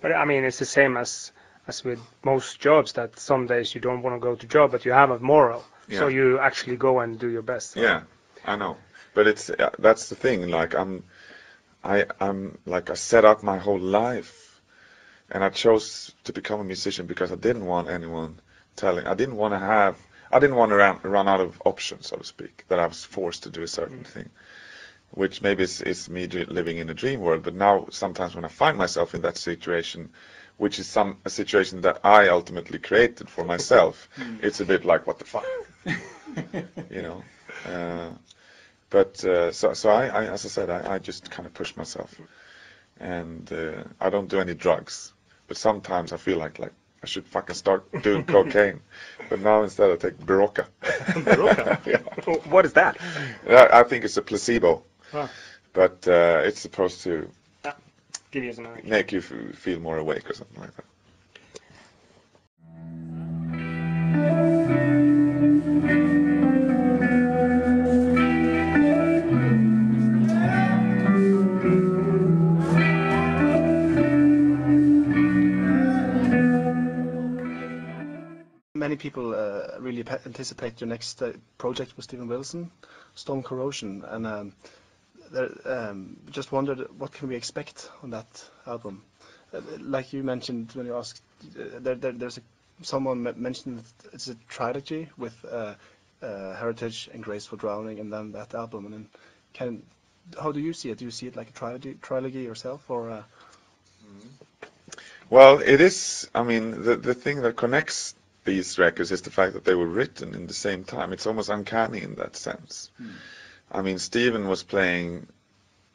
But I mean, it's the same as with most jobs, that some days you don't want to go to job, but you have a moral, so you actually go and do your best. Yeah, I know. But it's that's the thing. Like I'm like I set up my whole life, and I chose to become a musician because I didn't want anyone telling. I didn't want to run out of options, so to speak. That I was forced to do a certain thing, which maybe is me living in a dream world. But now sometimes when I find myself in that situation, which is a situation that I ultimately created for myself, it's a bit like, what the fuck, you know. So I, as I said, I just kind of push myself, and I don't do any drugs. But sometimes I feel like I should fucking start doing cocaine. But now instead I take berocca. Berocca? Yeah. What is that? I think it's a placebo, but it's supposed to Give you some make you feel more awake or something like that. Many people really anticipate your next project with Steven Wilson, Stone Corrosion, and just wondered, what can we expect on that album? Like you mentioned when you asked, someone mentioned it's a trilogy with Heritage and Graceful Drowning, and then that album. And then, how do you see it? Do you see it like a trilogy yourself, or? Well, it is. I mean, the thing that connects these records is the fact that they were written in the same time. It's almost uncanny in that sense. I mean, Steven was playing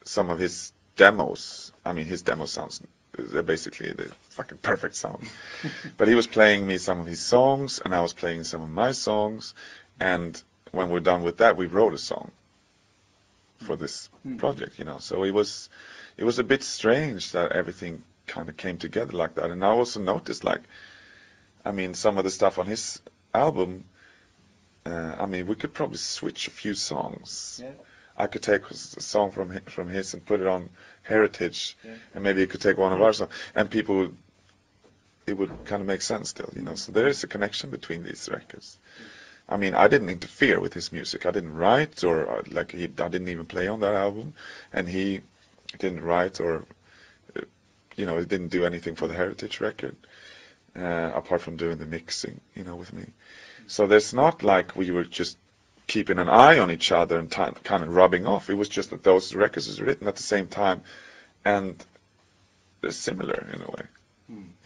some of his demos. I mean, his demo sounds, they're basically the fucking perfect sound. But he was playing me some of his songs, and I was playing some of my songs. And when we're done with that, we wrote a song for this project, you know. So it was a bit strange that everything kind of came together like that. And I also noticed, like, I mean, some of the stuff on his album, I mean, we could probably switch a few songs. Yeah. I could take a song from his and put it on Heritage, and maybe you could take one of our songs, and it would kind of make sense still, you know. So there is a connection between these records. I mean, I didn't interfere with his music. I didn't write, or I didn't even play on that album, and he didn't write, or you know, he didn't do anything for the Heritage record. Apart from doing the mixing, you know, with me. So there's not like we were just keeping an eye on each other and kind of rubbing off. It was just that those records was written at the same time, and they're similar in a way,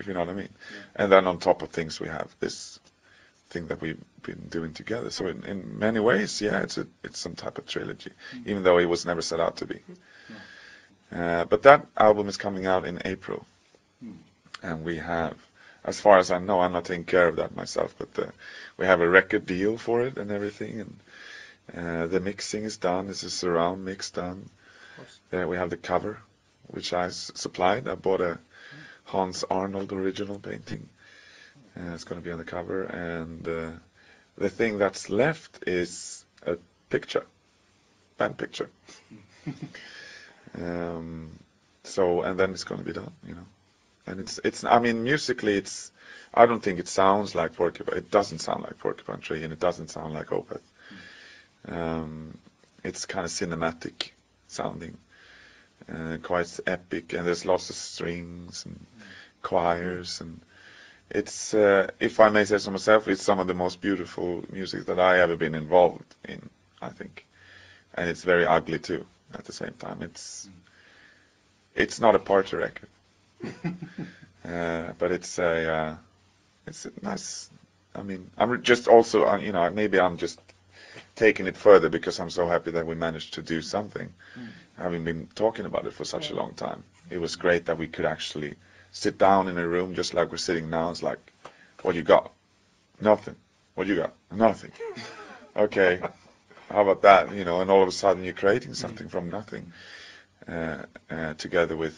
if you know what I mean. And then on top of things, we have this thing that we've been doing together. So in many ways, yeah, it's some type of trilogy, even though it was never set out to be. But that album is coming out in April, and we have, as far as I know, I'm not taking care of that myself, but we have a record deal for it and everything, and the mixing is done. It's a surround mix done. We have the cover, which I supplied. I bought a Hans Arnold original painting. It's going to be on the cover, and the thing that's left is a picture, band picture. So, and then it's going to be done, you know. And it's I mean, musically, I don't think it sounds like Porcupine. It doesn't sound like Porcupine Tree, and it doesn't sound like Opeth. It's kind of cinematic sounding, quite epic, and there's lots of strings and choirs, and it's, if I may say so myself, it's some of the most beautiful music that I ever been involved in, I think. And it's very ugly too at the same time. It's not a party record. But it's a nice. I mean, I'm just also, you know, maybe I'm just taking it further because I'm so happy that we managed to do something. Having been talking about it for such a long time, it was great that we could actually sit down in a room just like we're sitting now. It's like, what you got? Nothing. What you got? Nothing. Okay, how about that? You know, and all of a sudden you're creating something from nothing, together with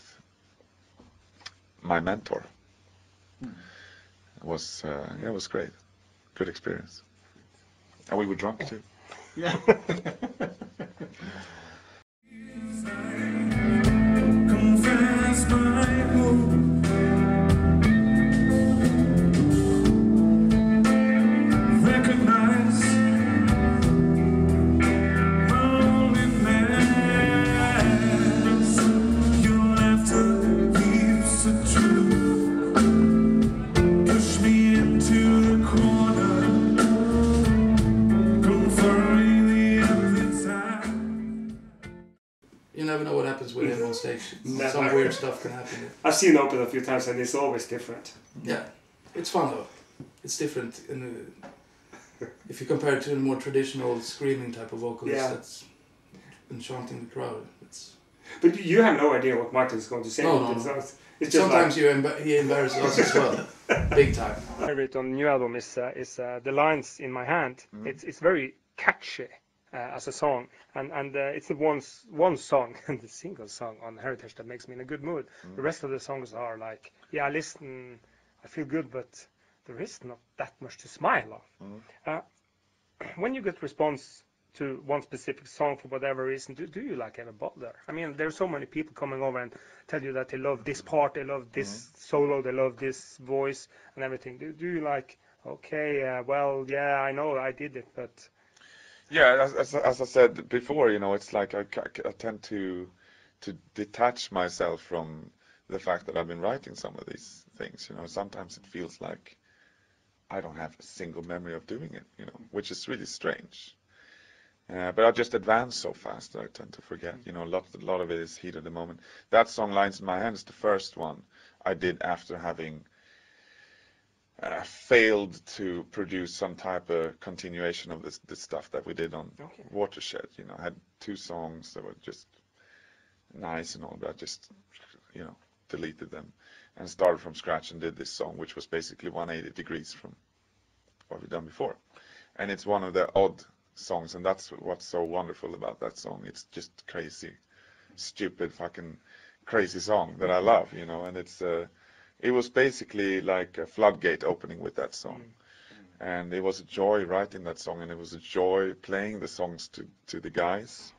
my mentor. It was great. Good experience. And we were drunk too. Yeah. Confess my hope. You never know what happens with him on stage. Some weird stuff can happen. I've seen Opeth a few times and it's always different. Yeah, it's fun though. It's different. If you compare it to a more traditional screaming type of vocalist, that's enchanting the crowd. But you have no idea what Martin's going to say. No. It's just sometimes he embarrasses us as well, big time. My favorite on the new album is The Lines in My Hand. It's very catchy as a song, and it's the one song and the single song on Heritage that makes me in a good mood. The rest of the songs are like, I listen, I feel good, but there is not that much to smile of. When you get response to one specific song for whatever reason, do you like ever bother? I mean, there's so many people coming over and tell you that they love this part, they love this solo, they love this voice and everything. Do you like, okay, I know I did it, but... Yeah, as I said before, it's like I tend to detach myself from the fact that I've been writing some of these things. Sometimes it feels like I don't have a single memory of doing it, which is really strange. But I just advance so fast that I tend to forget. A lot of it is heat of the moment. That song, Lines in My Hand, is the first one I did after having failed to produce some type of continuation of this stuff that we did on Watershed. I had 2 songs that were just nice and all, but I just, deleted them and started from scratch and did this song, which was basically 180 degrees from what we've done before. And it's one of the odd songs, and that's what's so wonderful about that song. It's just crazy, stupid, fucking crazy song that I love, and it was basically like a floodgate opening with that song. And it was a joy writing that song, and it was a joy playing the songs to the guys.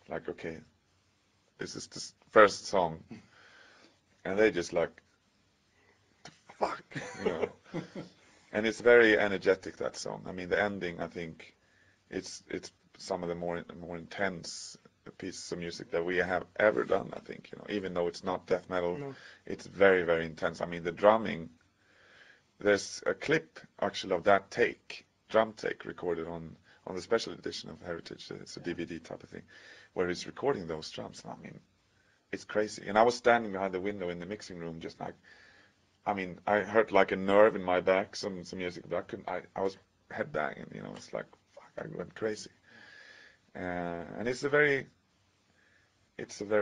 Like, okay, this is the first song, and they just like, the fuck, And it's very energetic, that song. I mean, the ending, I think, it's some of the more intense pieces of music that we have ever done, I think, even though it's not death metal, it's very, very intense. I mean, the drumming, there's a clip actually of that drum take recorded on the special edition of Heritage. It's a DVD type of thing, where he's recording those drums. I mean, it's crazy. And I was standing behind the window in the mixing room, just like, I mean, I hurt like a nerve in my back, some music, but I was headbanging, it's like, I went crazy. And it's a very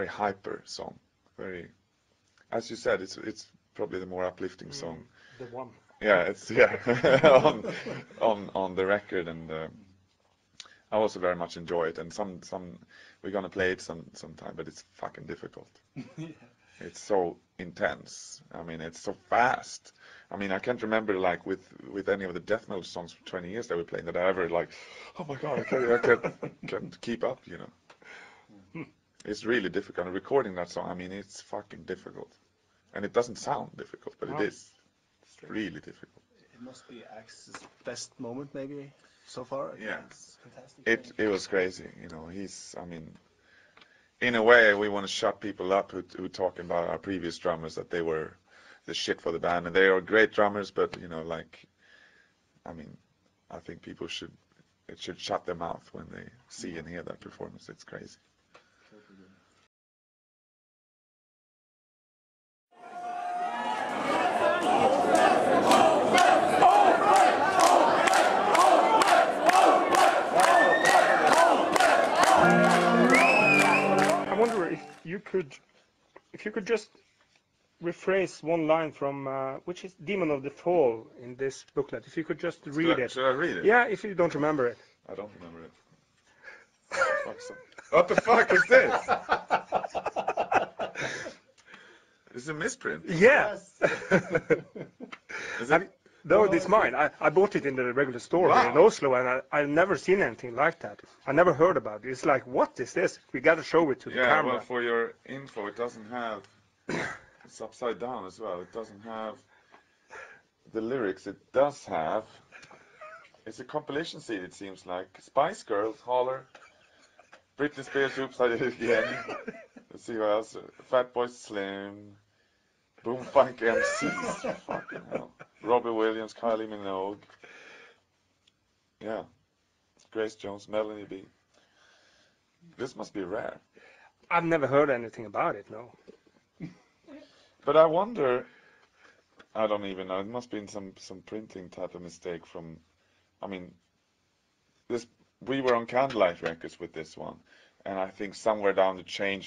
hyper song. Very, as you said, it's probably the more uplifting song. The one. Yeah, it's on the record, and I also very much enjoy it. And some we're gonna play it sometime, but it's fucking difficult. It's so intense. I mean, it's so fast. I mean, I can't remember like with any of the death metal songs for 20 years that we played that I ever like, oh my god, I can't keep up, It's really difficult. And recording that song, I mean, it's fucking difficult. And it doesn't sound difficult, but it is. It's really difficult. It must be Axe's best moment maybe so far. Yeah. It's fantastic. It was crazy, I mean, in a way, we want to shut people up who talking about our previous drummers, that they were the shit for the band, and they are great drummers, but I mean, I think people should shut their mouth when they see and hear that performance. It's crazy. I wonder if you could just rephrase one line from which is Demon of the Fall in this booklet. If you could just read it. Should I read it? Yeah, if you don't remember it. I don't remember it. What the fuck is this? It's a misprint. Yes. Is it? No, it's mine. I bought it in the regular store here in Oslo, and I've never seen anything like that. I never heard about it. It's like, what is this? We got to show it to the camera. Yeah, well, for your info, it doesn't have... It's upside down as well. It doesn't have the lyrics. It does have... It's a compilation CD, it seems like. Spice Girls, Holler. Britney Spears, Oops, I Did It Again. Let's see what else. Fatboy Slim. Boom Funk MCs. Fucking hell. Robbie Williams, Kylie Minogue. Yeah. Grace Jones, Melanie B. This must be rare. I've never heard anything about it, no. But I wonder, I don't even know, it must have been some printing type of mistake from, I mean, we were on Candlelight Records with this one, and I think somewhere down the chain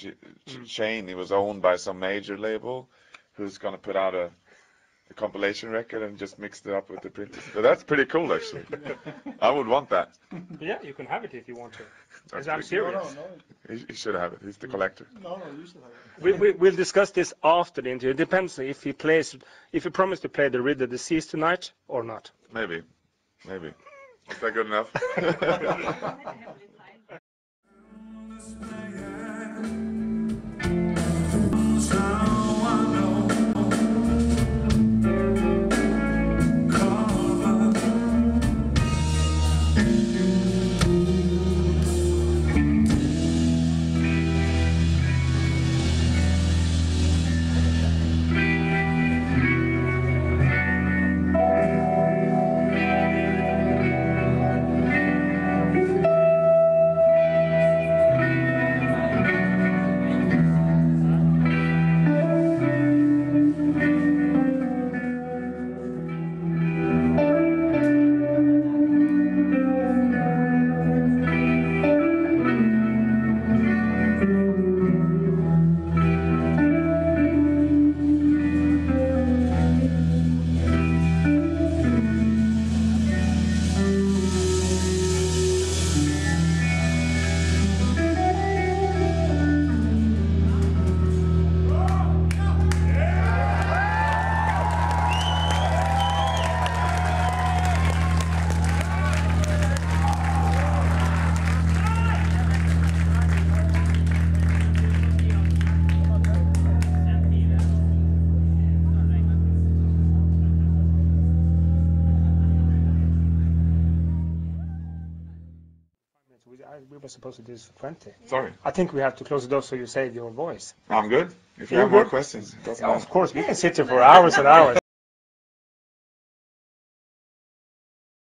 it was owned by some major label who's going to put out a compilation record and just mixed it up with the printing. But that's pretty cool, actually. I would want that. Yeah, you can have it if you want to. That's I'm pretty serious. No. He should have it. He's the collector. No, you should have it. We'll discuss this after the interview. It depends if he promised to play the Rid the Deceased tonight or not. Maybe. Is that good enough? We were supposed to do this for 20. Sorry. I think we have to close the door so you save your voice. I'm good. If you You're have more good? questions, it doesn't Of matter. course, we can sit here for hours and hours.